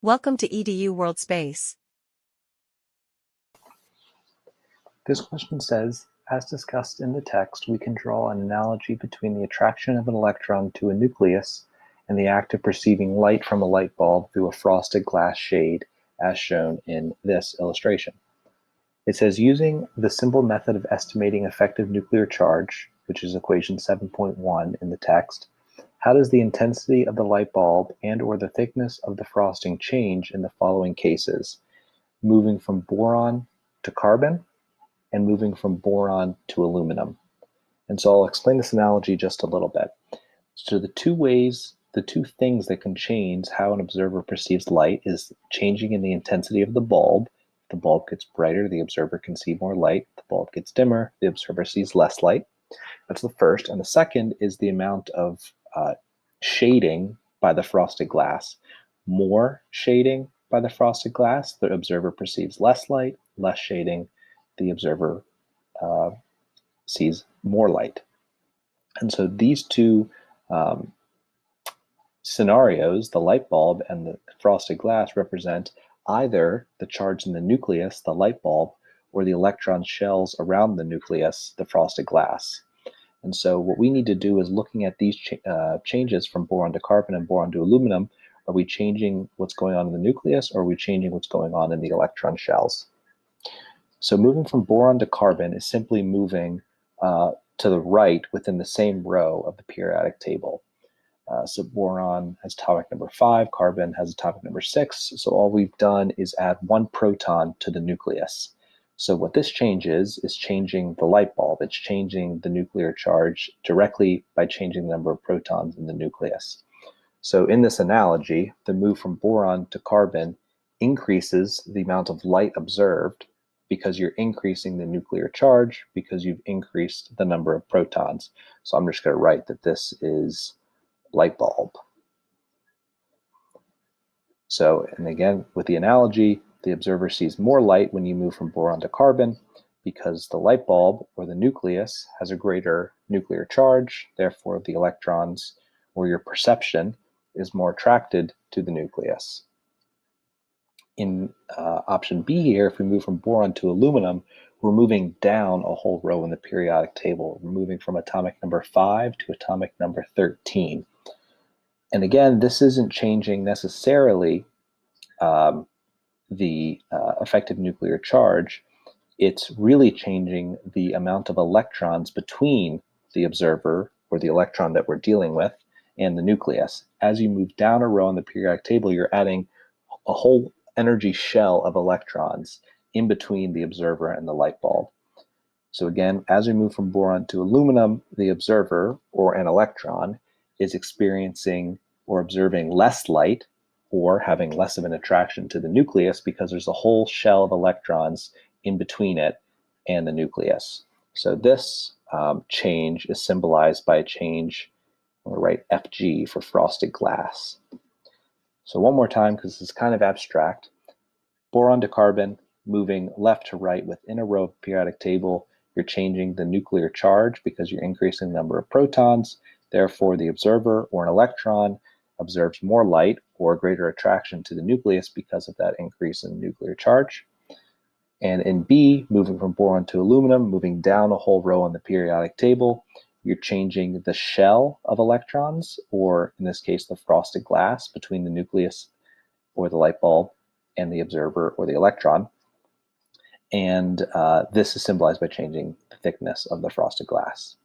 Welcome to EDU World Space. This question says, as discussed in the text, we can draw an analogy between the attraction of an electron to a nucleus and the act of perceiving light from a light bulb through a frosted glass shade, as shown in this illustration. It says, using the simple method of estimating effective nuclear charge, which is equation 7.1 in the text, how does the intensity of the light bulb and/or the thickness of the frosting change in the following cases: moving from boron to carbon, and moving from boron to aluminum? And so I'll explain this analogy just a little bit. So the two things that can change how an observer perceives light is changing in the intensity of the bulb. If the bulb gets brighter, the observer can see more light. If the bulb gets dimmer, the observer sees less light. That's the first. And the second is the amount of shading by the frosted glass. More shading by the frosted glass, the observer perceives less light. Less shading, the observer sees more light. And so these two scenarios, the light bulb and the frosted glass, represent either the charge in the nucleus, the light bulb, or the electron shells around the nucleus, the frosted glass. And so what we need to do is looking at these changes from boron to carbon and boron to aluminum. Are we changing what's going on in the nucleus, or are we changing what's going on in the electron shells? So moving from boron to carbon is simply moving to the right within the same row of the periodic table. So boron has atomic number 5, carbon has atomic number 6. So all we've done is add one proton to the nucleus. So what this changes is changing the light bulb. It's changing the nuclear charge directly by changing the number of protons in the nucleus. So in this analogy, the move from boron to carbon increases the amount of light observed because you're increasing the nuclear charge because you've increased the number of protons. So I'm just going to write that this is light bulb. So, and again, with the analogy, the observer sees more light when you move from boron to carbon because the light bulb or the nucleus has a greater nuclear charge. Therefore, the electrons or your perception is more attracted to the nucleus. In option B here, if we move from boron to aluminum, we're moving down a whole row in the periodic table. We're moving from atomic number 5 to atomic number 13. And again, this isn't changing necessarily the effective nuclear charge. It's really changing the amount of electrons between the observer, or the electron that we're dealing with, and the nucleus. As you move down a row on the periodic table, you're adding a whole energy shell of electrons in between the observer and the light bulb. So again, as we move from boron to aluminum, the observer, or an electron, is experiencing or observing less light or having less of an attraction to the nucleus because there's a whole shell of electrons in between it and the nucleus. So this change is symbolized by a change, I'm going to write FG for frosted glass. So one more time, because this is kind of abstract. Boron to carbon, moving left to right within a row of periodic table, you're changing the nuclear charge because you're increasing the number of protons. Therefore, the observer, or an electron, observes more light or greater attraction to the nucleus because of that increase in nuclear charge. And in B, moving from boron to aluminum, moving down a whole row on the periodic table, you're changing the shell of electrons, or in this case, the frosted glass between the nucleus or the light bulb and the observer or the electron. And this is symbolized by changing the thickness of the frosted glass.